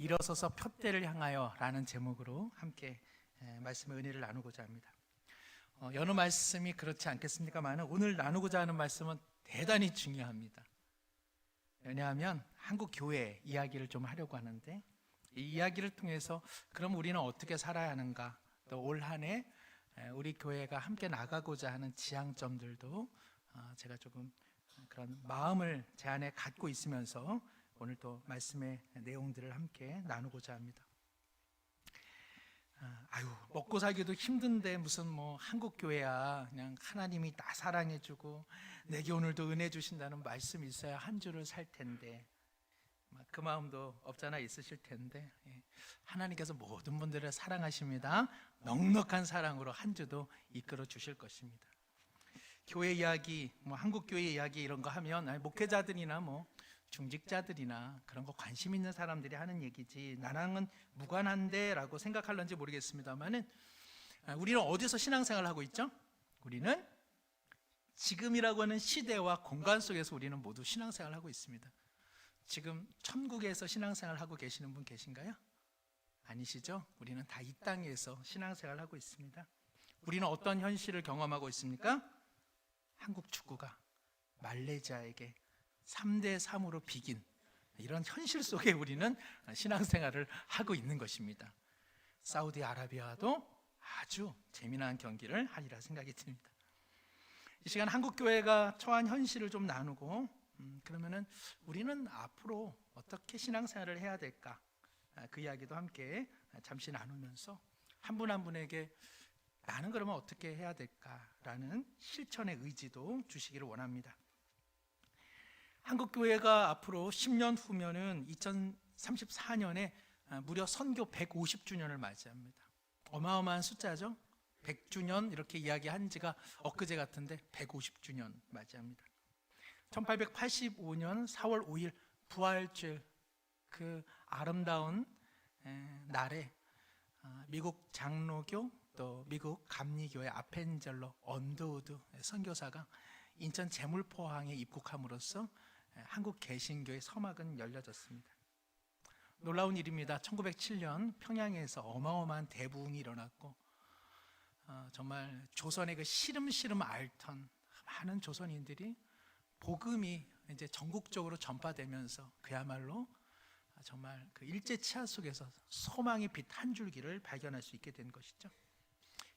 일어서서 표대를 향하여 라는 제목으로 함께 말씀의 은혜를 나누고자 합니다. 여느 말씀이 그렇지 않겠습니까만 오늘 나누고자 하는 말씀은 대단히 중요합니다. 왜냐하면 한국 교회 이야기를 좀 하려고 하는데, 이 이야기를 통해서 그럼 우리는 어떻게 살아야 하는가, 또 올 한 해 우리 교회가 함께 나가고자 하는 지향점들도 제가 조금 그런 마음을 제 안에 갖고 있으면서 오늘 또 말씀의 내용들을 함께 나누고자 합니다. 먹고 살기도 힘든데 무슨 한국 교회야, 그냥 하나님이 다 사랑해주고 내게 오늘도 은혜 주신다는 말씀이 있어야 한 주를 살 텐데, 그 마음도 없잖아 있으실 텐데, 하나님께서 모든 분들을 사랑하십니다. 넉넉한 사랑으로 한 주도 이끌어 주실 것입니다. 교회 이야기, 한국 교회 이야기 이런 거 하면 목회자들이나 중직자들이나 그런 거 관심 있는 사람들이 하는 얘기지 나랑은 무관한데 라고 생각할런지 모르겠습니다만은, 우리는 어디서 신앙생활을 하고 있죠? 우리는 지금이라고 하는 시대와 공간 속에서 우리는 모두 신앙생활을 하고 있습니다. 지금 천국에서 신앙생활을 하고 계시는 분 계신가요? 아니시죠? 우리는 다 이 땅에서 신앙생활을 하고 있습니다. 우리는 어떤 현실을 경험하고 있습니까? 한국 축구가 말레이시아에게 3대3으로 비긴 이런 현실 속에 우리는 신앙생활을 하고 있는 것입니다. 사우디아라비아도 아주 재미난 경기를 하리라 생각이 듭니다. 이 시간 한국교회가 처한 현실을 좀 나누고, 그러면은 우리는 앞으로 어떻게 신앙생활을 해야 될까, 그 이야기도 함께 잠시 나누면서 한 분 한 분에게 나는 그러면 어떻게 해야 될까라는 실천의 의지도 주시기를 원합니다. 한국교회가 앞으로 10년 후면은 2034년에 무려 선교 150주년을 맞이합니다. 어마어마한 숫자죠. 100주년 이렇게 이야기한 지가 엊그제 같은데 150주년 맞이합니다. 1885년 4월 5일 부활절, 그 아름다운 날에 미국 장로교 또 미국 감리교회 아펜젤러 언더우드 선교사가 인천 제물포항에 입국함으로써 한국 개신교의 서막은 열려졌습니다. 놀라운 일입니다. 1907년 평양에서 어마어마한 대부흥이 일어났고, 정말 조선의 그 시름시름 앓던 많은 조선인들이 복음이 이제 전국적으로 전파되면서 그야말로 정말 그 일제 치하 속에서 소망의 빛 한 줄기를 발견할 수 있게 된 것이죠.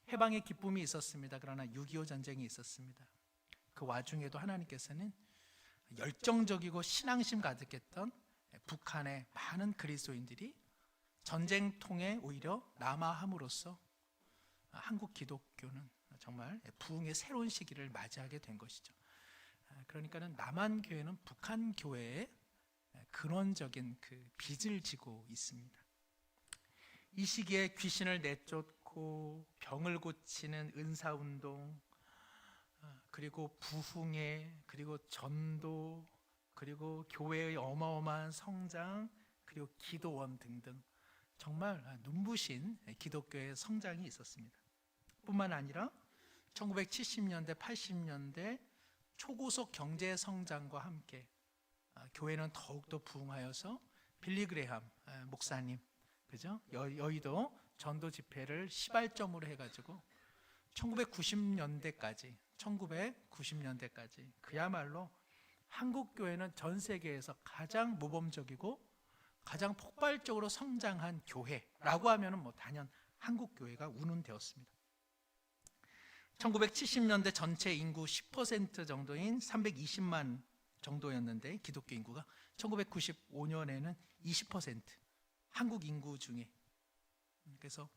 해방의 기쁨이 있었습니다. 그러나 6.25 전쟁이 있었습니다. 그 와중에도 하나님께서는 열정적이고 신앙심 가득했던 북한의 많은 그리스도인들이 전쟁통에 오히려 남아함으로써 한국 기독교는 정말 부흥의 새로운 시기를 맞이하게 된 것이죠. 그러니까는 남한교회는 북한교회의 근원적인 그 빚을 지고 있습니다. 이 시기에 귀신을 내쫓고 병을 고치는 은사운동, 그리고 부흥회, 그리고 전도, 그리고 교회의 어마어마한 성장, 그리고 기도원 등등 정말 눈부신 기독교의 성장이 있었습니다. 뿐만 아니라 1970년대, 80년대 초고속 경제 성장과 함께 교회는 더욱더 부흥하여서 빌리 그레함 목사님, 그죠? 여의도 전도 집회를 시발점으로 해가지고 1990년대까지 그야말로 한국 교회는 전 세계에서 가장 모범적이고 가장 폭발적으로 성장한 교회라고 하면은 단연 한국 교회가 운운되었습니다. 1970년대 전체 인구 10% 정도인 320만 정도였는데 기독교 인구가 1995년에는 20% 한국 인구 중에, 그래서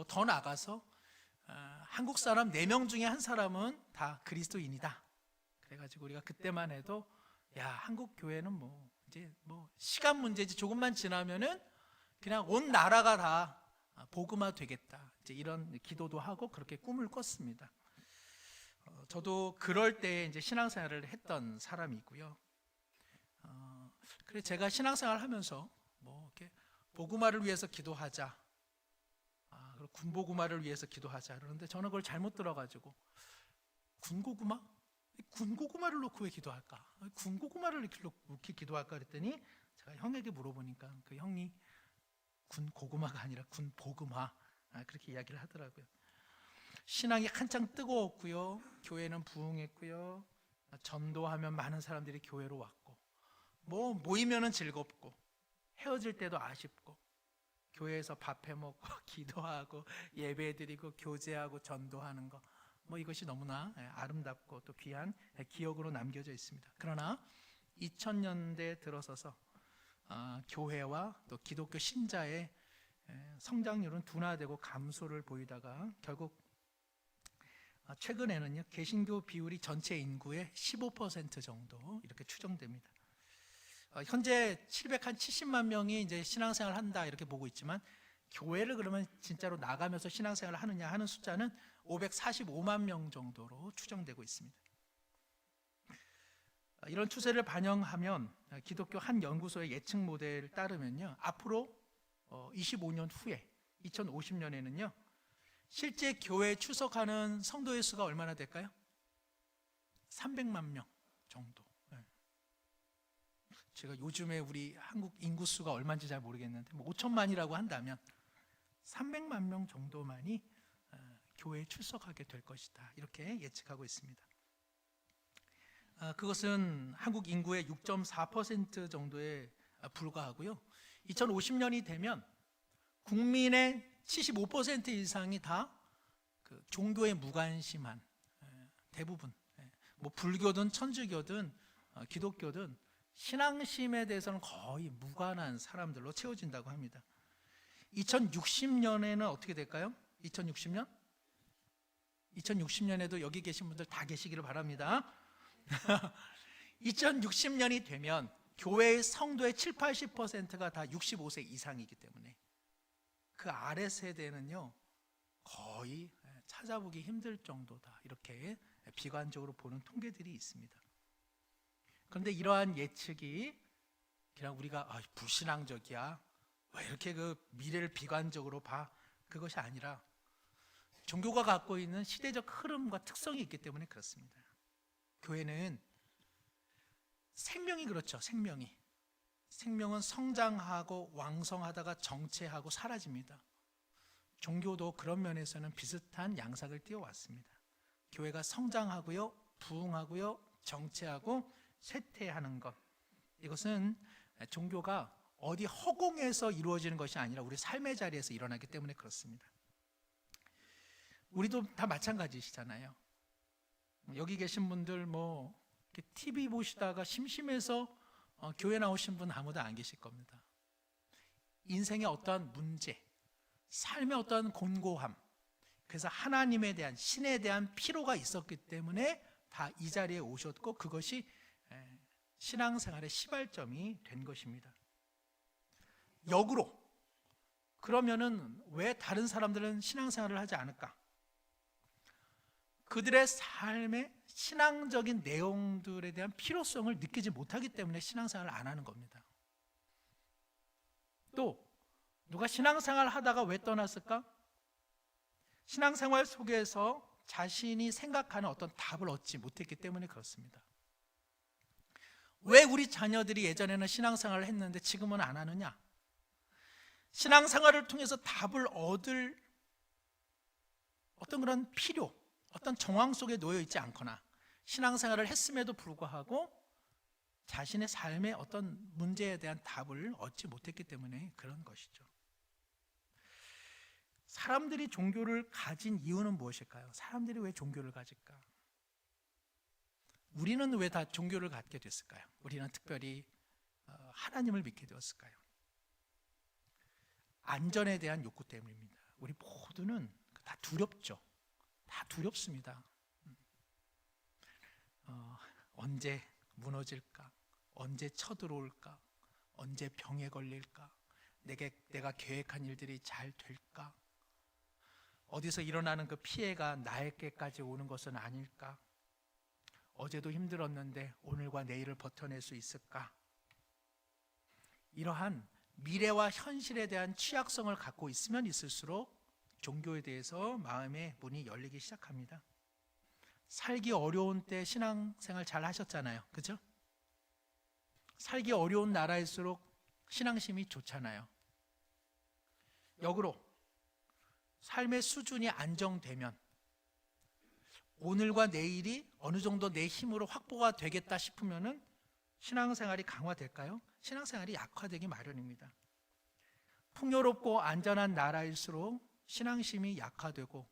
더 나가서 한국 사람 4명 중에 한 사람은 다 그리스도인이다. 그래가지고 우리가 그때만 해도 한국 교회는 이제 시간 문제지 조금만 지나면은 그냥 온 나라가 다 복음화 되겠다, 이제 이런 기도도 하고 그렇게 꿈을 꿨습니다. 저도 그럴 때 이제 신앙생활을 했던 사람이고요. 그래 제가 신앙생활 하면서 이렇게 복음화를 위해서 기도하자, 그리고 군복음화를 위해서 기도하자 그러는데 저는 그걸 잘못 들어가지고 군고구마? 군고구마를 놓고 왜 기도할까? 군고구마를 놓고 기도할까 그랬더니 제가 형에게 물어보니까 그 형이 군 고구마가 아니라 군 복음화, 그렇게 이야기를 하더라고요. 신앙이 한창 뜨거웠고요, 교회는 부흥했고요, 전도하면 많은 사람들이 교회로 왔고, 뭐 모이면은 즐겁고 헤어질 때도 아쉽고, 교회에서 밥해 먹고 기도하고 예배드리고 교제하고 전도하는 거, 뭐 이것이 너무나 아름답고 또 귀한 기억으로 남겨져 있습니다. 그러나 2000년대 들어서서 교회와 또 기독교 신자의 성장률은 둔화되고 감소를 보이다가 결국 최근에는요, 개신교 비율이 전체 인구의 15% 정도 이렇게 추정됩니다. 현재 770만 명이 이제 신앙생활을 한다 이렇게 보고 있지만, 교회를 그러면 진짜로 나가면서 신앙생활을 하느냐 하는 숫자는 545만 명 정도로 추정되고 있습니다. 이런 추세를 반영하면 기독교 한 연구소의 예측 모델을 따르면요, 앞으로 25년 후에 2050년에는요 실제 교회에 출석하는 성도의 수가 얼마나 될까요? 300만 명 정도. 제가 요즘에 우리 한국 인구 수가 얼마인지 잘 모르겠는데, 뭐 5천만이라고 한다면 300만 명 정도만이 교회에 출석하게 될 것이다, 이렇게 예측하고 있습니다. 그것은 한국 인구의 6.4% 정도에 불과하고요, 2050년이 되면 국민의 75% 이상이 다 그 종교에 무관심한, 대부분 뭐 불교든 천주교든 기독교든 신앙심에 대해서는 거의 무관한 사람들로 채워진다고 합니다. 2060년에는 어떻게 될까요? 2060년? 2060년에도 여기 계신 분들 다 계시기를 바랍니다. 2060년이 되면 교회의 성도의 7, 80%가 다 65세 이상이기 때문에 그 아래 세대는요 거의 찾아보기 힘들 정도다, 이렇게 비관적으로 보는 통계들이 있습니다. 그런데 이러한 예측이 그냥 우리가 불신앙적이야, 왜 이렇게 그 미래를 비관적으로 봐, 그것이 아니라 종교가 갖고 있는 시대적 흐름과 특성이 있기 때문에 그렇습니다. 교회는 생명이 그렇죠. 생명은 성장하고 왕성하다가 정체하고 사라집니다. 종교도 그런 면에서는 비슷한 양상을 띄워왔습니다. 교회가 성장하고요, 부흥하고요, 정체하고 쇠퇴하는 것, 이것은 종교가 어디 허공에서 이루어지는 것이 아니라 우리 삶의 자리에서 일어나기 때문에 그렇습니다. 우리도 다 마찬가지시잖아요. 여기 계신 분들 뭐 TV 보시다가 심심해서 교회 나오신 분 아무도 안 계실 겁니다. 인생의 어떠한 문제, 삶의 어떠한 곤고함, 그래서 하나님에 대한, 신에 대한 피로가 있었기 때문에 다 이 자리에 오셨고, 그것이 신앙생활의 시발점이 된 것입니다. 역으로 그러면은 왜 다른 사람들은 신앙생활을 하지 않을까? 그들의 삶의 신앙적인 내용들에 대한 필요성을 느끼지 못하기 때문에 신앙생활을 안 하는 겁니다. 또 누가 신앙생활을 하다가 왜 떠났을까? 신앙생활 속에서 자신이 생각하는 어떤 답을 얻지 못했기 때문에 그렇습니다. 왜 우리 자녀들이 예전에는 신앙생활을 했는데 지금은 안 하느냐? 신앙생활을 통해서 답을 얻을 어떤 그런 필요, 어떤 정황 속에 놓여 있지 않거나, 신앙생활을 했음에도 불구하고 자신의 삶의 어떤 문제에 대한 답을 얻지 못했기 때문에 그런 것이죠. 사람들이 종교를 가진 이유는 무엇일까요? 사람들이 왜 종교를 가질까? 우리는 왜 다 종교를 갖게 됐을까요? 우리는 특별히 하나님을 믿게 되었을까요? 안전에 대한 욕구 때문입니다. 우리 모두는 다 두렵죠. 다 두렵습니다. 언제 무너질까? 언제 쳐들어올까? 언제 병에 걸릴까? 내가 계획한 일들이 잘 될까? 어디서 일어나는 그 피해가 나에게까지 오는 것은 아닐까? 어제도 힘들었는데 오늘과 내일을 버텨낼 수 있을까? 이러한 미래와 현실에 대한 취약성을 갖고 있으면 있을수록 종교에 대해서 마음의 문이 열리기 시작합니다. 살기 어려운 때 신앙생활 잘 하셨잖아요. 그죠? 살기 어려운 나라일수록 신앙심이 좋잖아요. 역으로 삶의 수준이 안정되면 오늘과 내일이 어느 정도 내 힘으로 확보가 되겠다 싶으면은 신앙생활이 강화될까요? 신앙생활이 약화되기 마련입니다. 풍요롭고 안전한 나라일수록 신앙심이 약화되고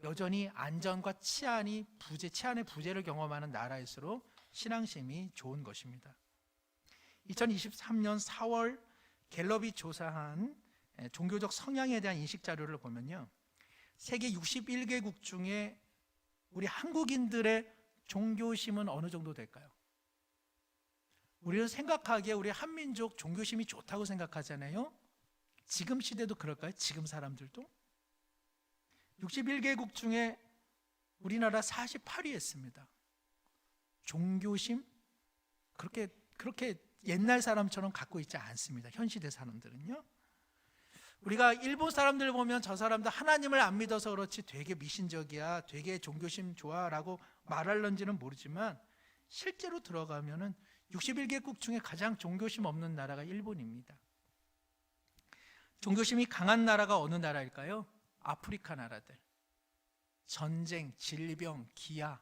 여전히 안전과 치안의 부재를 경험하는 나라일수록 신앙심이 좋은 것입니다. 2023년 4월 갤럽이 조사한 종교적 성향에 대한 인식 자료를 보면요, 세계 61개국 중에 우리 한국인들의 종교심은 어느 정도 될까요? 우리는 생각하기에 우리 한민족 종교심이 좋다고 생각하잖아요. 지금 시대도 그럴까요? 지금 사람들도? 61개국 중에 우리나라 48위 했습니다. 종교심? 그렇게 옛날 사람처럼 갖고 있지 않습니다. 현 시대 사람들은요. 우리가 일본 사람들 보면 저 사람들 하나님을 안 믿어서 그렇지 되게 미신적이야, 되게 종교심 좋아 라고 말할런지는 모르지만 실제로 들어가면은 61개국 중에 가장 종교심 없는 나라가 일본입니다. 종교심이 강한 나라가 어느 나라일까요? 아프리카 나라들. 전쟁, 질병, 기아,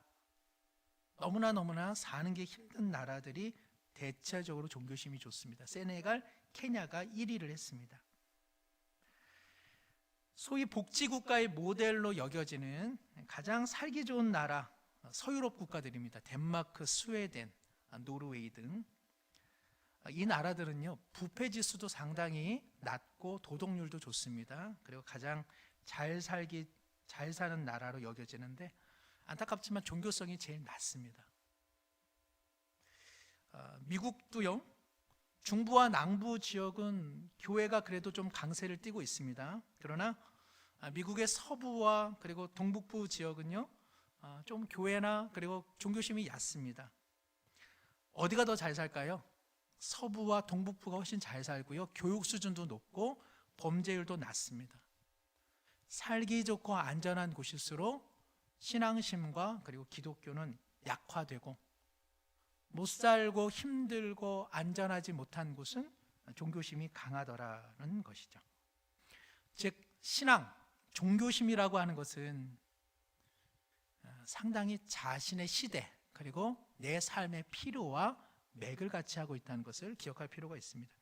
너무나 사는 게 힘든 나라들이 대체적으로 종교심이 좋습니다. 세네갈, 케냐가 1위를 했습니다. 소위 복지국가의 모델로 여겨지는 가장 살기 좋은 나라, 서유럽 국가들입니다. 덴마크, 스웨덴, 노르웨이 등. 이 나라들은요, 부패지수도 상당히 낮고 도덕률도 좋습니다. 그리고 가장 잘 사는 나라로 여겨지는데 안타깝지만 종교성이 제일 낮습니다. 미국도요, 중부와 남부 지역은 교회가 그래도 좀 강세를 띠고 있습니다. 그러나 미국의 서부와 그리고 동북부 지역은요, 좀 교회나 그리고 종교심이 얕습니다. 어디가 더 잘 살까요? 서부와 동북부가 훨씬 잘 살고요, 교육 수준도 높고 범죄율도 낮습니다. 살기 좋고 안전한 곳일수록 신앙심과 그리고 기독교는 약화되고, 못 살고 힘들고 안전하지 못한 곳은 종교심이 강하더라는 것이죠. 즉 신앙, 종교심이라고 하는 것은 상당히 자신의 시대 그리고 내 삶의 필요와 맥을 같이 하고 있다는 것을 기억할 필요가 있습니다.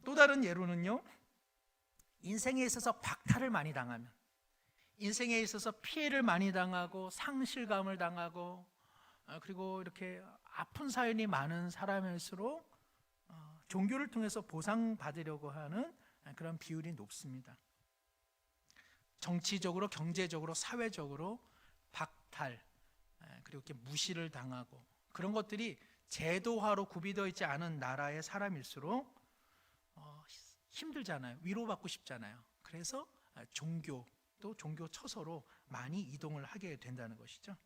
또 다른 예로는요, 인생에 있어서 박탈을 많이 당하면, 인생에 있어서 피해를 많이 당하고 상실감을 당하고 그리고 이렇게 아픈 사연이 많은 사람일수록 종교를 통해서 보상받으려고 하는 그런 비율이 높습니다. 정치적으로, 경제적으로, 사회적으로 박탈, 그리고 이렇게 무시를 당하고 그런 것들이 제도화로 구비되어 있지 않은 나라의 사람일수록 힘들잖아요. 위로받고 싶잖아요. 그래서 종교, 또 종교 처소로 많이 이동을 하게 된다는 것이죠.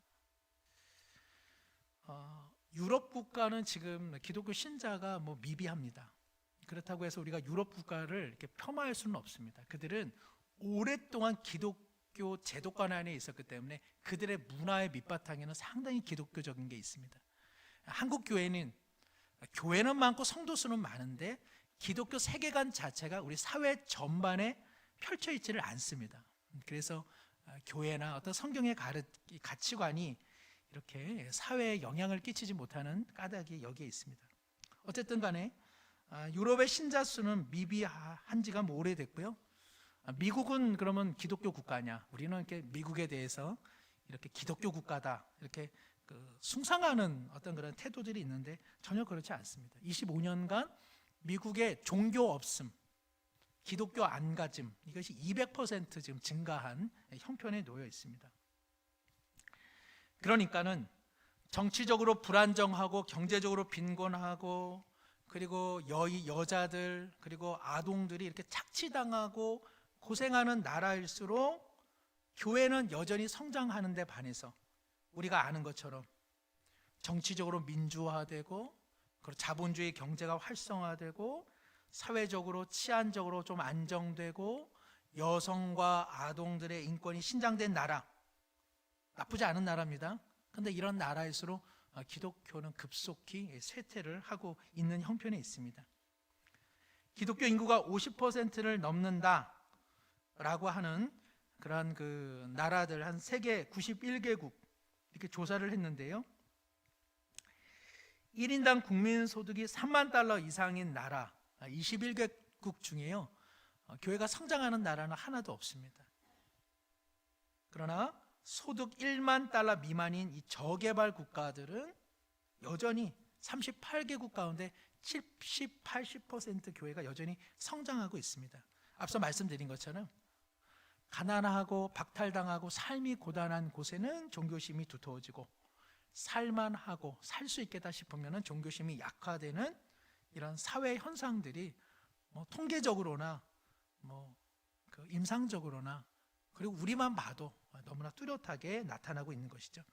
유럽 국가는 지금 기독교 신자가 미비합니다. 그렇다고 해서 우리가 유럽 국가를 이렇게 폄하할 수는 없습니다. 그들은 오랫동안 기독교 제도권 안에 있었기 때문에 그들의 문화의 밑바탕에는 상당히 기독교적인 게 있습니다. 한국 교회는 많고 성도 수는 많은데 기독교 세계관 자체가 우리 사회 전반에 펼쳐 있지를 않습니다. 그래서 교회나 어떤 성경의 가치관이 이렇게 사회에 영향을 끼치지 못하는 까닭이 여기에 있습니다. 어쨌든 간에 유럽의 신자 수는 미비한 지가 오래됐고요. 미국은 그러면 기독교 국가냐? 우리는 이렇게 미국에 대해서 이렇게 기독교 국가다 이렇게 숭상하는 어떤 그런 태도들이 있는데 전혀 그렇지 않습니다. 25년간 미국의 종교 없음, 기독교 안가짐, 이것이 200% 지금 증가한 형편에 놓여 있습니다. 그러니까는 정치적으로 불안정하고 경제적으로 빈곤하고 그리고 여자들 그리고 아동들이 이렇게 착취당하고 고생하는 나라일수록 교회는 여전히 성장하는 데 반해서 우리가 아는 것처럼 정치적으로 민주화되고 그리고 자본주의 경제가 활성화되고 사회적으로 치안적으로 좀 안정되고 여성과 아동들의 인권이 신장된 나라, 나쁘지 않은 나라입니다. 그런데 이런 나라일수록 기독교는 급속히 쇠퇴를 하고 있는 형편에 있습니다. 기독교 인구가 50%를 넘는다라고 하는 그러한 그 나라들 한 세계 91개국 이렇게 조사를 했는데요. 1인당 국민 소득이 3만 달러 이상인 나라 21개국 중에요. 교회가 성장하는 나라는 하나도 없습니다. 그러나 소득 1만 달러 미만인 이 저개발 국가들은 여전히 38개국 가운데 70, 80% 교회가 여전히 성장하고 있습니다. 앞서 말씀드린 것처럼 가난하고 박탈당하고 삶이 고단한 곳에는 종교심이 두터워지고 살만하고 살 수 있겠다 싶으면 종교심이 약화되는 이런 사회 현상들이 통계적으로나 그 임상적으로나 그리고 우리만 봐도 너무나 뚜렷하게 나타나고 있는 것이죠.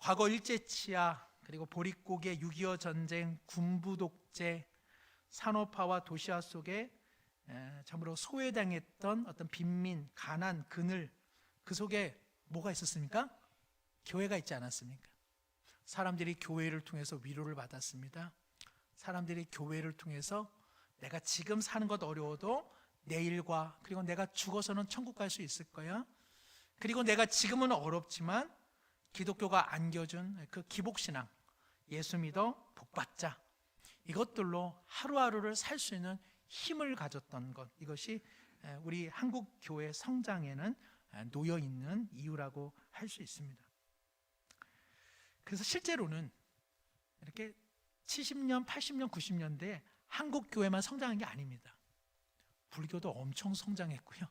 과거 일제치하 그리고 보릿고개 6.25 전쟁, 군부 독재, 산업화와 도시화 속에 참으로 소외당했던 어떤 빈민, 가난, 그늘 그 속에 뭐가 있었습니까? 교회가 있지 않았습니까? 사람들이 교회를 통해서 위로를 받았습니다. 사람들이 교회를 통해서 내가 지금 사는 것 어려워도 내일과 그리고 내가 죽어서는 천국 갈 수 있을 거야. 그리고 내가 지금은 어렵지만 기독교가 안겨준 그 기복신앙, 예수 믿어 복받자, 이것들로 하루하루를 살 수 있는 힘을 가졌던 것, 이것이 우리 한국 교회 성장에는 놓여 있는 이유라고 할 수 있습니다. 그래서 실제로는 이렇게 70년, 80년, 90년대에 한국 교회만 성장한 게 아닙니다. 불교도 엄청 성장했고요.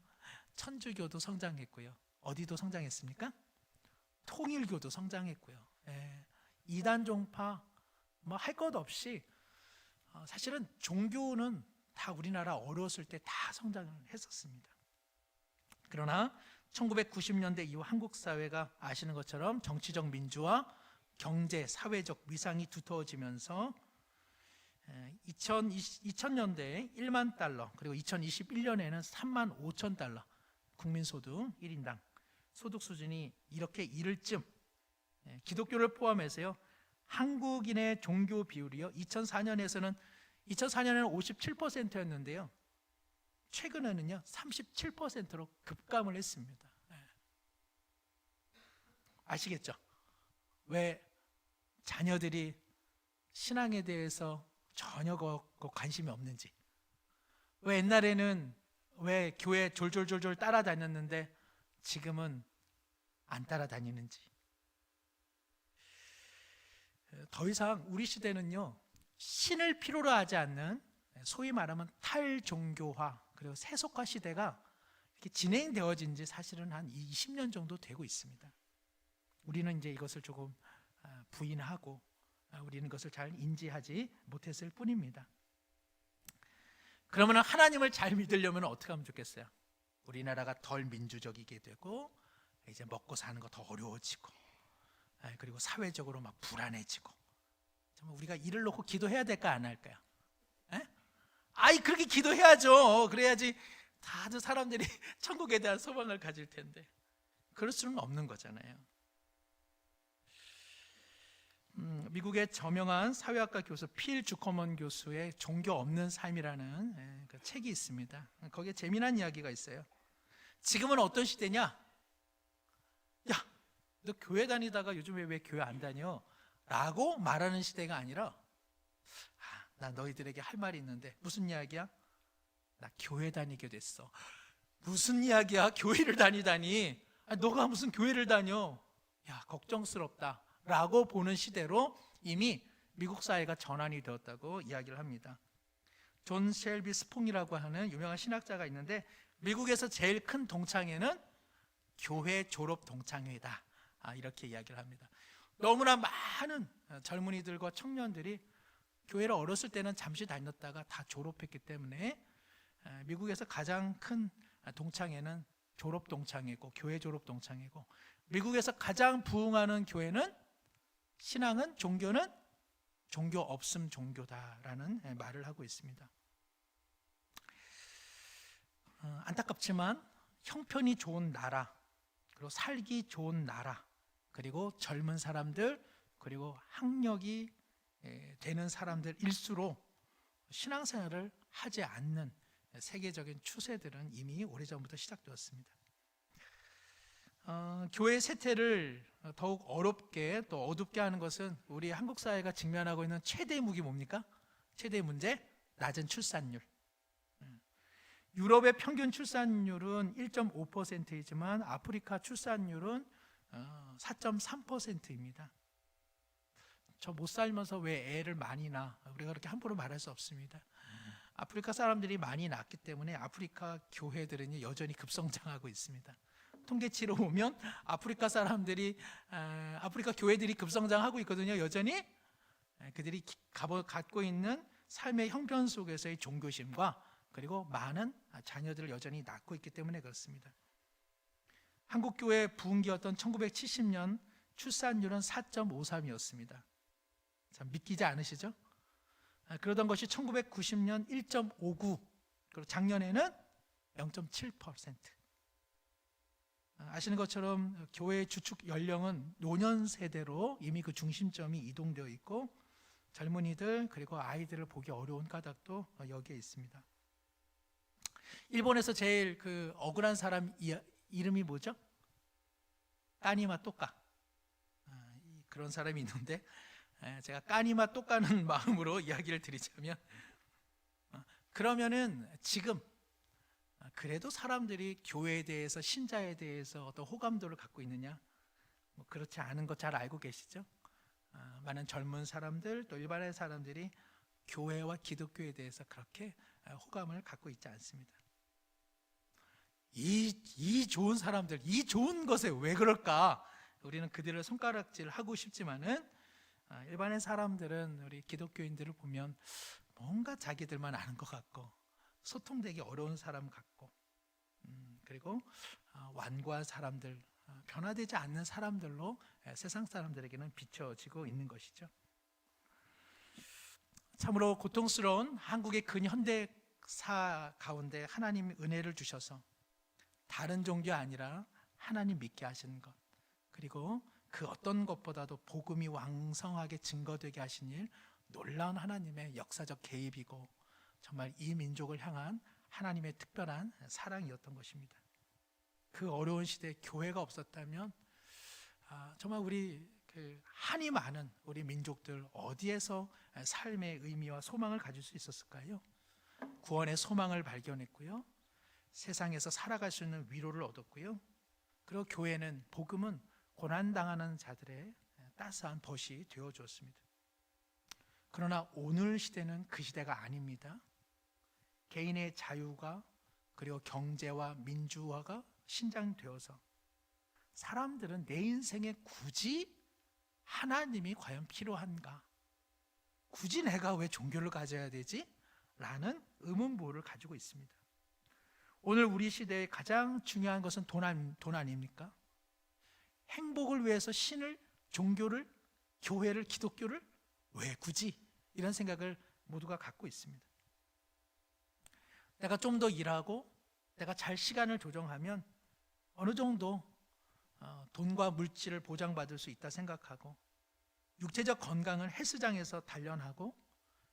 천주교도 성장했고요. 어디도 성장했습니까? 통일교도 성장했고요. 이단 종파 할 것 없이 사실은 종교는 다 우리나라 어려웠을 때 다 성장을 했었습니다. 그러나 1990년대 이후 한국 사회가 아시는 것처럼 정치적 민주화, 경제, 사회적 위상이 두터워지면서 2000년대에 1만 달러 그리고 2021년에는 3만 5천 달러 국민소득 1인당 소득 수준이 이렇게 이를 쯤 기독교를 포함해서요, 한국인의 종교 비율이요 2004년에는 57%였는데요 최근에는요 37%로 급감을 했습니다. 아시겠죠? 왜 자녀들이 신앙에 대해서 전혀 관심이 없는지, 왜 옛날에는 왜 교회 졸졸졸졸 따라다녔는데 지금은 안 따라다니는지. 더 이상 우리 시대는요 신을 필요로 하지 않는 소위 말하면 탈종교화 그리고 세속화 시대가 이렇게 진행되어진 지 사실은 한 20년 정도 되고 있습니다. 우리는 이제 이것을 조금 부인하고 우리는 그것을 잘 인지하지 못했을 뿐입니다. 그러면 하나님을 잘 믿으려면 어떻게 하면 좋겠어요? 우리나라가 덜 민주적이게 되고 이제 먹고 사는 거 더 어려워지고 그리고 사회적으로 막 불안해지고, 정말 우리가 이를 놓고 기도해야 될까 안 할까요? 그렇게 기도해야죠. 그래야지 다들 사람들이 천국에 대한 소망을 가질 텐데 그럴 수는 없는 거잖아요. 미국의 저명한 사회학과 교수 필 주커먼 교수의 종교 없는 삶이라는 그 책이 있습니다. 거기에 재미난 이야기가 있어요. 지금은 어떤 시대냐? 야, 너 교회 다니다가 요즘에 왜 교회 안 다녀? 라고 말하는 시대가 아니라 나 너희들에게 할 말이 있는데. 무슨 이야기야? 나 교회 다니게 됐어. 무슨 이야기야? 교회를 다니다니. 너가 무슨 교회를 다녀? 야, 걱정스럽다 라고 보는 시대로 이미 미국 사회가 전환이 되었다고 이야기를 합니다. 존 셸비 스퐁이라고 하는 유명한 신학자가 있는데 미국에서 제일 큰 동창회는 교회 졸업 동창회다, 이렇게 이야기를 합니다. 너무나 많은 젊은이들과 청년들이 교회를 어렸을 때는 잠시 다녔다가 다 졸업했기 때문에 미국에서 가장 큰 동창회는 졸업 동창회고, 교회 졸업 동창회고, 미국에서 가장 부흥하는 교회는, 신앙은, 종교는 종교 없음 종교다라는 말을 하고 있습니다. 안타깝지만 형편이 좋은 나라, 그리고 살기 좋은 나라, 그리고 젊은 사람들, 그리고 학력이 되는 사람들일수록 신앙생활을 하지 않는 세계적인 추세들은 이미 오래전부터 시작되었습니다. 교회 세태를 더욱 어렵게 또 어둡게 하는 것은 우리 한국 사회가 직면하고 있는 최대의 무기 뭡니까? 최대의 문제? 낮은 출산율. 유럽의 평균 출산율은 1.5%이지만 아프리카 출산율은 4.3%입니다. 저 못 살면서 왜 애를 많이 낳아? 우리가 그렇게 함부로 말할 수 없습니다. 아프리카 사람들이 많이 낳기 때문에 아프리카 교회들은 여전히 급성장하고 있습니다. 통계치로 보면 아프리카 사람들이 아프리카 교회들이 급성장하고 있거든요. 여전히 그들이 갖고 있는 삶의 형편 속에서의 종교심과 그리고 많은 자녀들을 여전히 낳고 있기 때문에 그렇습니다. 한국 교회 부흥기였던 1970년 출산율은 4.53이었습니다. 참 믿기지 않으시죠? 그러던 것이 1990년 1.59, 그리고 작년에는 0.7%. 아시는 것처럼 교회의 주축 연령은 노년 세대로 이미 그 중심점이 이동되어 있고 젊은이들 그리고 아이들을 보기 어려운 까닭도 여기에 있습니다. 일본에서 제일 그 억울한 사람 이름이 뭐죠? 까니마 또까. 그런 사람이 있는데 제가 까니마 또까는 마음으로 이야기를 드리자면 그러면은 지금 그래도 사람들이 교회에 대해서 신자에 대해서 어떤 호감도를 갖고 있느냐? 그렇지 않은 거 잘 알고 계시죠? 많은 젊은 사람들 또 일반의 사람들이 교회와 기독교에 대해서 그렇게 호감을 갖고 있지 않습니다. 이 좋은 사람들, 이 좋은 것에 왜 그럴까? 우리는 그들을 손가락질하고 싶지만은 일반의 사람들은 우리 기독교인들을 보면 뭔가 자기들만 아는 것 같고 소통되기 어려운 사람 같고 그리고 완고한 사람들, 변화되지 않는 사람들로 세상 사람들에게는 비춰지고 있는 것이죠. 참으로 고통스러운 한국의 근현대사 가운데 하나님이 은혜를 주셔서 다른 종교 아니라 하나님 믿게 하시는 것, 그리고 그 어떤 것보다도 복음이 왕성하게 증거되게 하신 일, 놀라운 하나님의 역사적 개입이고 정말 이 민족을 향한 하나님의 특별한 사랑이었던 것입니다. 그 어려운 시대에 교회가 없었다면 정말 우리 한이 많은 우리 민족들 어디에서 삶의 의미와 소망을 가질 수 있었을까요? 구원의 소망을 발견했고요, 세상에서 살아갈 수 있는 위로를 얻었고요, 그리고 교회는 복음은 고난당하는 자들의 따스한 벗이 되어주었습니다. 그러나 오늘 시대는 그 시대가 아닙니다. 개인의 자유가 그리고 경제와 민주화가 신장되어서 사람들은 내 인생에 굳이 하나님이 과연 필요한가? 굳이 내가 왜 종교를 가져야 되지? 라는 의문부호를 가지고 있습니다. 오늘 우리 시대에 가장 중요한 것은 돈 아닙니까? 행복을 위해서 신을, 종교를, 교회를, 기독교를 왜 굳이? 이런 생각을 모두가 갖고 있습니다. 내가 좀 더 일하고 내가 잘 시간을 조정하면 어느 정도 돈과 물질을 보장받을 수 있다 생각하고, 육체적 건강은 헬스장에서 단련하고,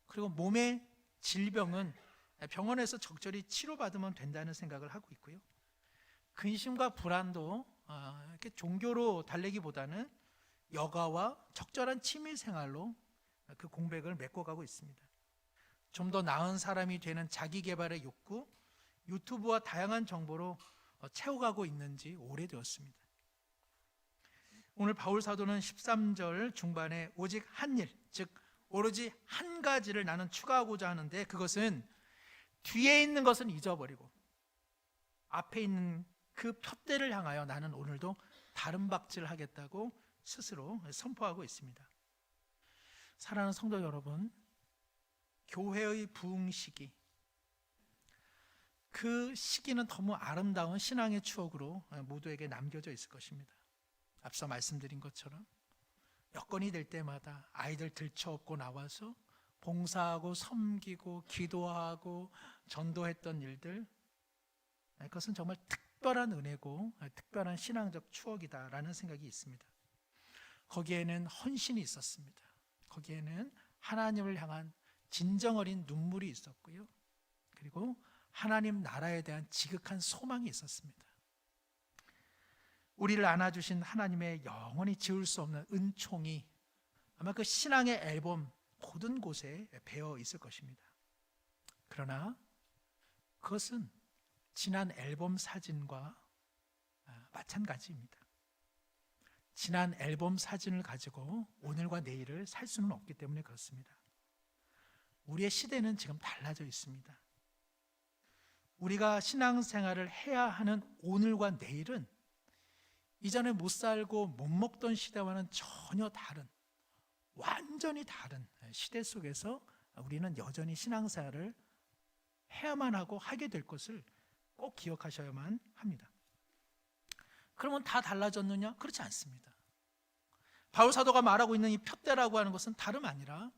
그리고 몸의 질병은 병원에서 적절히 치료받으면 된다는 생각을 하고 있고요, 근심과 불안도 이렇게 종교로 달래기보다는 여가와 적절한 취미 생활로 그 공백을 메꿔가고 있습니다. 좀 더 나은 사람이 되는 자기 개발의 욕구, 유튜브와 다양한 정보로 채워가고 있는지 오래되었습니다. 오늘 바울 사도는 13절 중반에 오직 한 일, 즉 오로지 한 가지를 나는 추가하고자 하는데 그것은 뒤에 있는 것은 잊어버리고 앞에 있는 그 표대를 향하여 나는 오늘도 다른 박질을 하겠다고 스스로 선포하고 있습니다. 사랑하는 성도 여러분, 교회의 부흥 시기, 그 시기는 너무 아름다운 신앙의 추억으로 모두에게 남겨져 있을 것입니다. 앞서 말씀드린 것처럼 여건이 될 때마다 아이들 들쳐업고 나와서 봉사하고 섬기고 기도하고 전도했던 일들, 그것은 정말 특별한 은혜고 특별한 신앙적 추억이다라는 생각이 있습니다. 거기에는 헌신이 있었습니다. 거기에는 하나님을 향한 진정 어린 눈물이 있었고요, 그리고 하나님 나라에 대한 지극한 소망이 있었습니다. 우리를 안아주신 하나님의 영원히 지울 수 없는 은총이 아마 그 신앙의 앨범 모든 곳에 배어 있을 것입니다. 그러나 그것은 지난 앨범 사진과 마찬가지입니다. 지난 앨범 사진을 가지고 오늘과 내일을 살 수는 없기 때문에 그렇습니다. 우리의 시대는 지금 달라져 있습니다. 우리가 신앙생활을 해야 하는 오늘과 내일은 이전에 못 살고 못 먹던 시대와는 전혀 다른, 완전히 다른 시대 속에서 우리는 여전히 신앙생활을 해야만 하고 하게 될 것을 꼭 기억하셔야만 합니다. 그러면 다 달라졌느냐? 그렇지 않습니다. 바울 사도가 말하고 있는 이 푯대라고 하는 것은 다름 아니라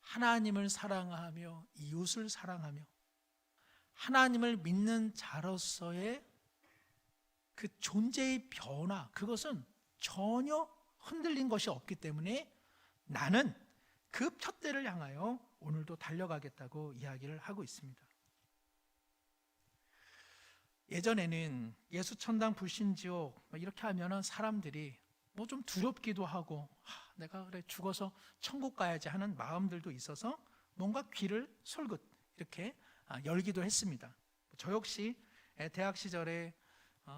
하나님을 사랑하며 이웃을 사랑하며 하나님을 믿는 자로서의 그 존재의 변화, 그것은 전혀 흔들린 것이 없기 때문에 나는 그 푯대를 향하여 오늘도 달려가겠다고 이야기를 하고 있습니다. 예전에는 예수 천당 불신지옥 이렇게 하면은 사람들이 뭐 좀 두렵기도 하고 내가 그래 죽어서 천국 가야지 하는 마음들도 있어서 뭔가 귀를 솔긋 이렇게 열기도 했습니다. 저 역시 대학 시절에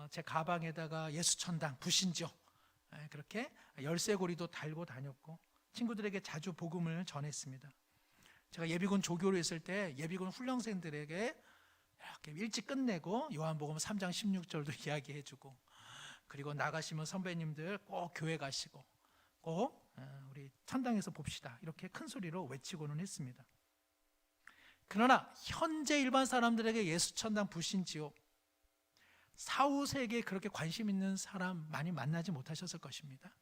제 가방에다가 예수 천당 불신지옥 그렇게 열쇠고리도 달고 다녔고 친구들에게 자주 복음을 전했습니다. 제가 예비군 조교로 있을 때 예비군 훈련생들에게 이렇게 일찍 끝내고 요한복음 3장 16절도 이야기해주고, 그리고 나가시면 선배님들 꼭 교회 가시고 꼭 우리 천당에서 봅시다 이렇게 큰 소리로 외치고는 했습니다. 그러나 현재 일반 사람들에게 예수 천당 불신지옥 사후 세계에 그렇게 관심 있는 사람 많이 만나지 못하셨을 것입니다.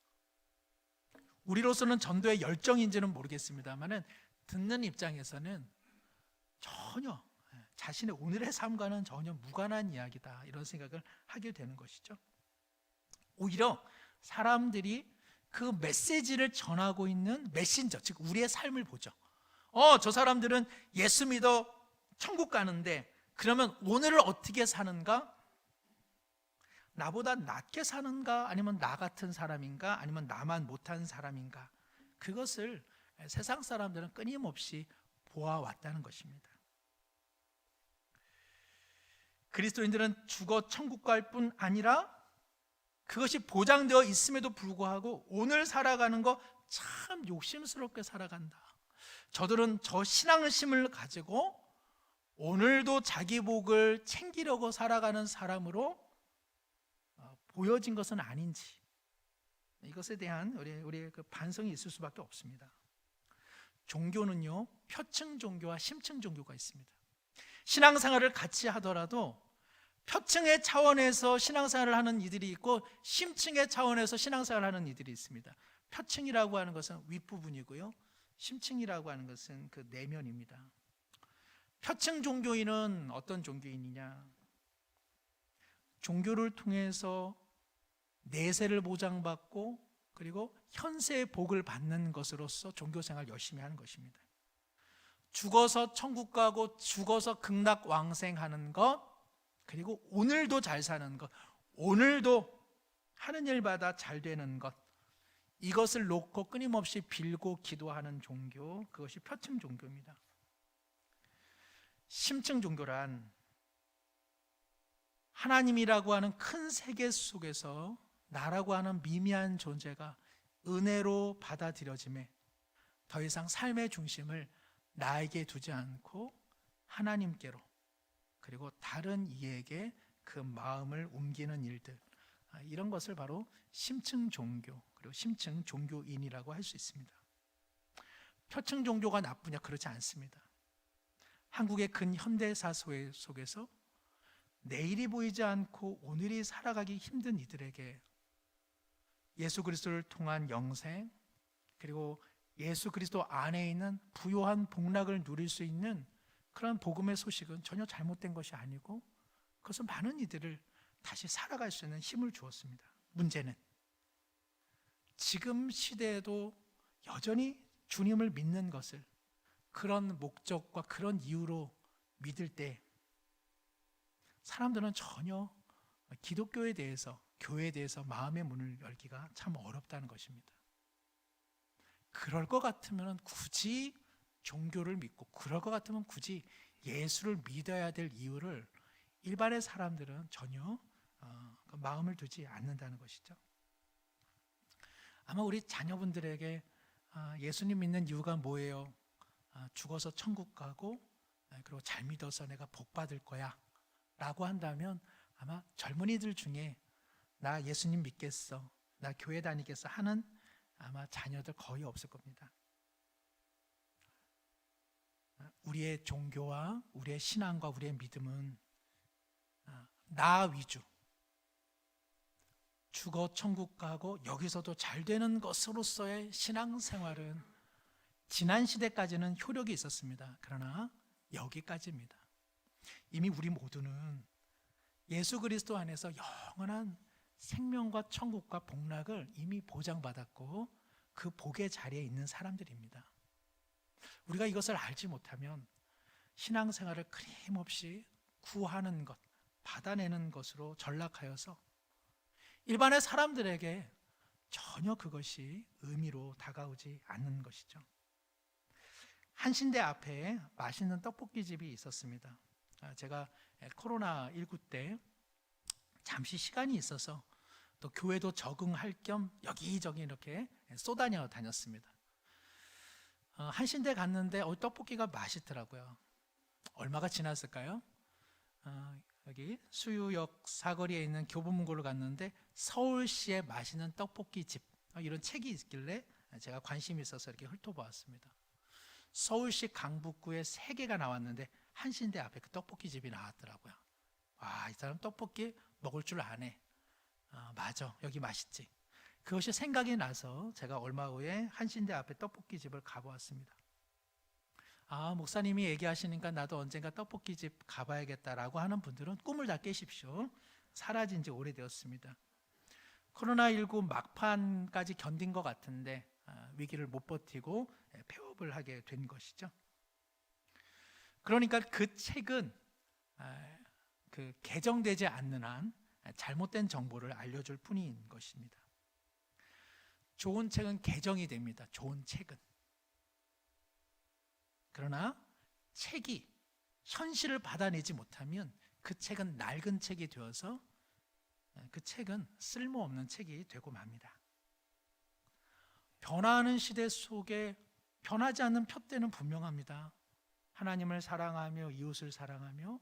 우리로서는 전도의 열정인지는 모르겠습니다만은 듣는 입장에서는 전혀 자신의 오늘의 삶과는 전혀 무관한 이야기다 이런 생각을 하게 되는 것이죠. 오히려 사람들이 그 메시지를 전하고 있는 메신저, 즉 우리의 삶을 보죠. 저 사람들은 예수 믿어 천국 가는데 그러면 오늘을 어떻게 사는가? 나보다 낫게 사는가? 아니면 나 같은 사람인가? 아니면 나만 못한 사람인가? 그것을 세상 사람들은 끊임없이 보아왔다는 것입니다. 그리스도인들은 죽어 천국 갈 뿐 아니라 그것이 보장되어 있음에도 불구하고 오늘 살아가는 거 참 욕심스럽게 살아간다. 저들은 저 신앙심을 가지고 오늘도 자기 복을 챙기려고 살아가는 사람으로 보여진 것은 아닌지, 이것에 대한 우리의 그 반성이 있을 수밖에 없습니다. 종교는요, 표층 종교와 심층 종교가 있습니다. 신앙생활을 같이 하더라도 표층의 차원에서 신앙생활을 하는 이들이 있고 심층의 차원에서 신앙생활을 하는 이들이 있습니다. 표층이라고 하는 것은 윗부분이고요, 심층이라고 하는 것은 그 내면입니다. 표층 종교인은 어떤 종교인이냐? 종교를 통해서 내세를 보장받고 그리고 현세의 복을 받는 것으로서 종교생활 열심히 하는 것입니다. 죽어서 천국 가고 죽어서 극락왕생하는 것, 그리고 오늘도 잘 사는 것, 오늘도 하는 일마다 잘 되는 것, 이것을 놓고 끊임없이 빌고 기도하는 종교, 그것이 표층 종교입니다. 심층 종교란 하나님이라고 하는 큰 세계 속에서 나라고 하는 미미한 존재가 은혜로 받아들여짐에 더 이상 삶의 중심을 나에게 두지 않고 하나님께로, 그리고 다른 이에게 그 마음을 옮기는 일들, 이런 것을 바로 심층 종교, 그리고 심층 종교인이라고 할 수 있습니다. 표층 종교가 나쁘냐? 그렇지 않습니다. 한국의 근현대사 속에서 내일이 보이지 않고 오늘이 살아가기 힘든 이들에게 예수 그리스도를 통한 영생, 그리고 예수 그리스도 안에 있는 부요한 복락을 누릴 수 있는 그런 복음의 소식은 전혀 잘못된 것이 아니고 그것은 많은 이들을 다시 살아갈 수 있는 힘을 주었습니다. 문제는 지금 시대에도 여전히 주님을 믿는 것을 그런 목적과 그런 이유로 믿을 때 사람들은 전혀 기독교에 대해서, 교회에 대해서 마음의 문을 열기가 참 어렵다는 것입니다. 그럴 것 같으면 굳이 종교를 믿고, 그럴 것 같으면 굳이 예수를 믿어야 될 이유를 일반의 사람들은 전혀 마음을 두지 않는다는 것이죠. 아마 우리 자녀분들에게 예수님 믿는 이유가 뭐예요? 죽어서 천국 가고 그리고 잘 믿어서 내가 복 받을 거야 라고 한다면 아마 젊은이들 중에 나 예수님 믿겠어, 나 교회 다니겠어 하는 아마 자녀들 거의 없을 겁니다. 우리의 종교와 우리의 신앙과 우리의 믿음은 나 위주, 죽어 천국 가고 여기서도 잘 되는 것으로서의 신앙생활은 지난 시대까지는 효력이 있었습니다. 그러나 여기까지입니다. 이미 우리 모두는 예수 그리스도 안에서 영원한 생명과 천국과 복락을 이미 보장받았고 그 복의 자리에 있는 사람들입니다. 우리가 이것을 알지 못하면 신앙생활을 끊임없이 구하는 것, 받아내는 것으로 전락하여서 일반의 사람들에게 전혀 그것이 의미로 다가오지 않는 것이죠. 한신대 앞에 맛있는 떡볶이집이 있었습니다. 제가 코로나19 때 잠시 시간이 있어서 또 교회도 적응할 겸 여기저기 이렇게 쏘다녀 다녔습니다. 한신대 갔는데 떡볶이가 맛있더라고요. 얼마가 지났을까요? 여기 수유역 사거리에 있는 교보문고를 갔는데 서울시의 맛있는 떡볶이집 이런 책이 있길래 제가 관심이 있어서 이렇게 훑어보았습니다. 서울시 강북구에 3개가 나왔는데 한신대 앞에 그 떡볶이집이 나왔더라고요. 와, 이 사람 떡볶이 먹을 줄 아네. 맞아, 여기 맛있지. 그것이 생각이 나서 제가 얼마 후에 한신대 앞에 떡볶이집을 가보았습니다. 목사님이 얘기하시니까 나도 언젠가 떡볶이집 가봐야겠다라고 하는 분들은 꿈을 다 깨십시오. 사라진 지 오래되었습니다. 코로나19 막판까지 견딘 것 같은데 위기를 못 버티고 폐업을 하게 된 것이죠. 그러니까 그 책은 그 개정되지 않는 한 잘못된 정보를 알려줄 뿐인 것입니다. 좋은 책은 개정이 됩니다. 좋은 책은. 그러나 책이 현실을 받아내지 못하면 그 책은 낡은 책이 되어서 그 책은 쓸모없는 책이 되고 맙니다. 변화하는 시대 속에 변하지 않는 푯대는 분명합니다. 하나님을 사랑하며 이웃을 사랑하며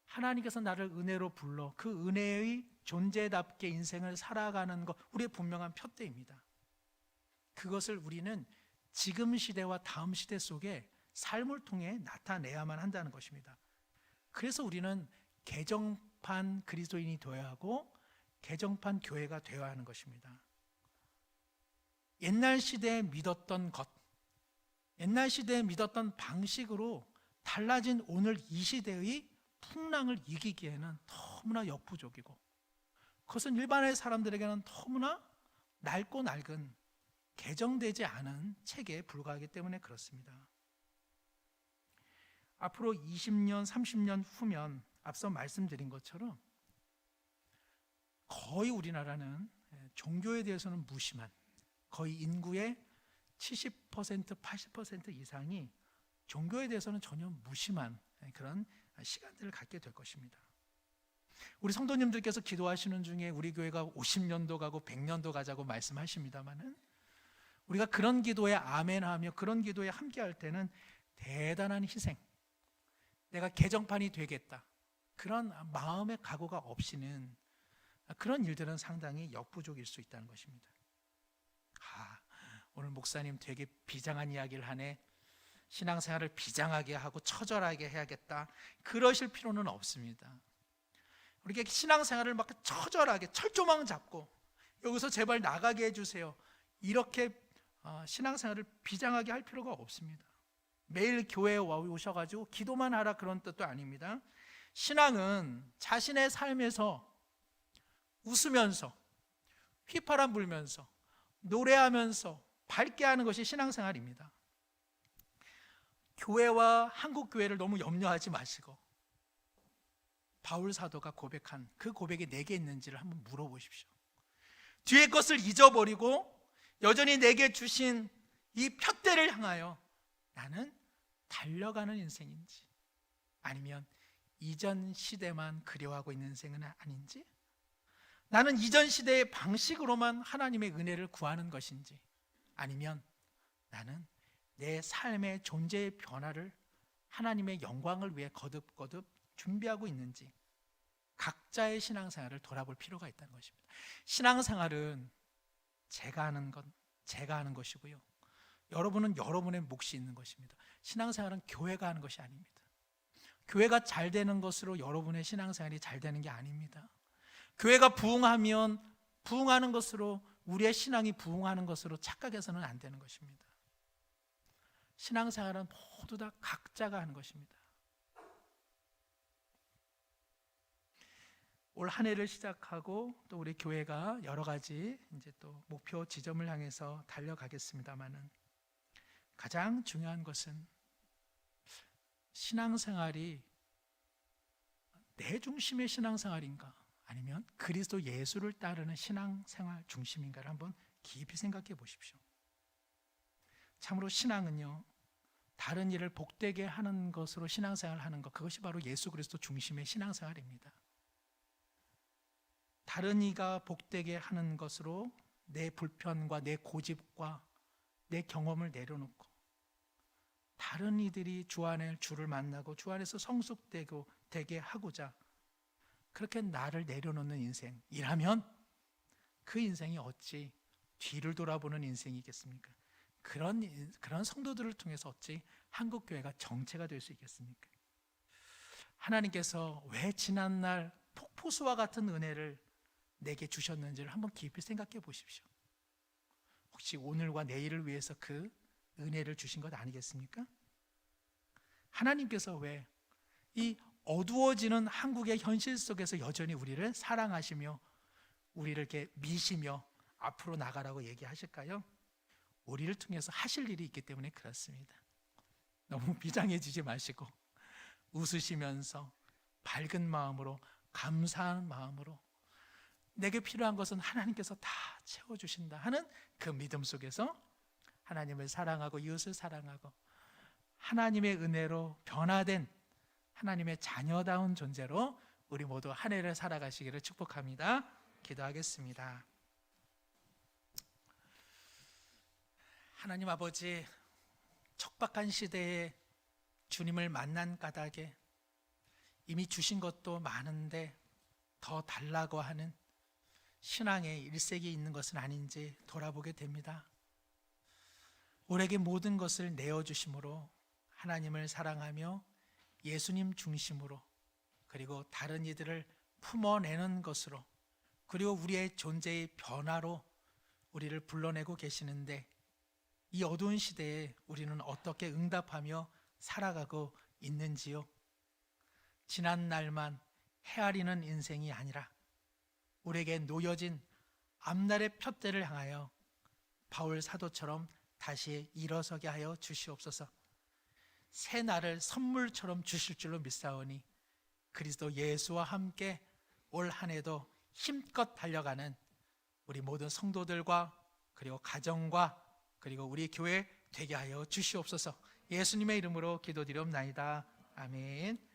하나님께서 나를 은혜로 불러 그 은혜의 존재답게 인생을 살아가는 것, 우리의 분명한 푯대입니다. 그것을 우리는 지금 시대와 다음 시대 속에 삶을 통해 나타내야만 한다는 것입니다. 그래서 우리는 개정판 그리스도인이 되어야 하고 개정판 교회가 되어야 하는 것입니다. 옛날 시대에 믿었던 것, 옛날 시대에 믿었던 방식으로 달라진 오늘 이 시대의 풍랑을 이기기에는 너무나 역부족이고 그것은 일반의 사람들에게는 너무나 낡고 낡은 개정되지 않은 책에 불과하기 때문에 그렇습니다. 앞으로 20년, 30년 후면 앞서 말씀드린 것처럼 거의 우리나라는 종교에 대해서는 무심한, 거의 인구의 70%, 80% 이상이 종교에 대해서는 전혀 무심한 그런 시간들을 갖게 될 것입니다. 우리 성도님들께서 기도하시는 중에 우리 교회가 50년도 가고 100년도 가자고 말씀하십니다마는 우리가 그런 기도에 아멘하며 그런 기도에 함께할 때는 대단한 희생, 내가 개정판이 되겠다, 그런 마음의 각오가 없이는 그런 일들은 상당히 역부족일 수 있다는 것입니다. 오늘 목사님 되게 비장한 이야기를 하네, 신앙생활을 비장하게 하고 처절하게 해야겠다, 그러실 필요는 없습니다. 우리가 신앙생활을 막 처절하게 철조망 잡고 여기서 제발 나가게 해주세요, 이렇게 신앙생활을 비장하게 할 필요가 없습니다. 매일 교회에 오셔가지고 기도만 하라 그런 뜻도 아닙니다. 신앙은 자신의 삶에서 웃으면서 휘파람 불면서 노래하면서 밝게 하는 것이 신앙생활입니다. 교회와 한국 교회를 너무 염려하지 마시고 바울 사도가 고백한 그 고백이 내게 있는지를 한번 물어보십시오. 뒤의 것을 잊어버리고 여전히 내게 주신 이 푯대를 향하여 나는 달려가는 인생인지, 아니면 이전 시대만 그리워하고 있는 인생은 아닌지, 나는 이전 시대의 방식으로만 하나님의 은혜를 구하는 것인지, 아니면 나는 내 삶의 존재의 변화를 하나님의 영광을 위해 거듭거듭 준비하고 있는지, 각자의 신앙생활을 돌아볼 필요가 있다는 것입니다. 신앙생활은 제가 하는 건 제가 하는 것이고요, 여러분은 여러분의 몫이 있는 것입니다. 신앙생활은 교회가 하는 것이 아닙니다. 교회가 잘 되는 것으로 여러분의 신앙생활이 잘 되는 게 아닙니다. 교회가 부흥하면 부흥하는 것으로 우리의 신앙이 부흥하는 것으로 착각해서는 안 되는 것입니다. 신앙생활은 모두 다 각자가 하는 것입니다. 올 한 해를 시작하고 또 우리 교회가 여러 가지 이제 또 목표 지점을 향해서 달려가겠습니다만은, 가장 중요한 것은 신앙생활이 내 중심의 신앙생활인가, 아니면 그리스도 예수를 따르는 신앙생활 중심인가를 한번 깊이 생각해 보십시오. 참으로 신앙은요, 다른 일을 복되게 하는 것으로 신앙생활을 하는 것, 그것이 바로 예수 그리스도 중심의 신앙생활입니다. 다른 이가 복되게 하는 것으로 내 불편과 내 고집과 내 경험을 내려놓고, 다른 이들이 주 안에 주를 만나고 주 안에서 성숙되게 하고자 그렇게 나를 내려놓는 인생이라면 그 인생이 어찌 뒤를 돌아보는 인생이겠습니까? 그런 성도들을 통해서 어찌 한국교회가 정체가 될 수 있겠습니까? 하나님께서 왜 지난날 폭포수와 같은 은혜를 내게 주셨는지를 한번 깊이 생각해 보십시오. 혹시 오늘과 내일을 위해서 그 은혜를 주신 것 아니겠습니까? 하나님께서 왜 이 어두워지는 한국의 현실 속에서 여전히 우리를 사랑하시며 우리를 이렇게 미시며 앞으로 나가라고 얘기하실까요? 우리를 통해서 하실 일이 있기 때문에 그렇습니다. 너무 비장해지지 마시고 웃으시면서 밝은 마음으로, 감사한 마음으로, 내게 필요한 것은 하나님께서 다 채워주신다 하는 그 믿음 속에서 하나님을 사랑하고 이웃을 사랑하고 하나님의 은혜로 변화된 하나님의 자녀다운 존재로 우리 모두 한 해를 살아가시기를 축복합니다. 기도하겠습니다. 하나님 아버지, 척박한 시대에 주님을 만난 까닭에 이미 주신 것도 많은데 더 달라고 하는 신앙의 일색이 있는 것은 아닌지 돌아보게 됩니다. 우리에게 모든 것을 내어주심으로 하나님을 사랑하며 예수님 중심으로, 그리고 다른 이들을 품어내는 것으로, 그리고 우리의 존재의 변화로 우리를 불러내고 계시는데, 이 어두운 시대에 우리는 어떻게 응답하며 살아가고 있는지요? 지난 날만 헤아리는 인생이 아니라 우리에게 놓여진 앞날의 푯대를 향하여 바울 사도처럼 다시 일어서게 하여 주시옵소서. 새 날을 선물처럼 주실 줄로 믿사오니 그리스도 예수와 함께 올 한 해도 힘껏 달려가는 우리 모든 성도들과 그리고 가정과 그리고 우리 교회 되게 하여 주시옵소서. 예수님의 이름으로 기도드리옵나이다. 아멘.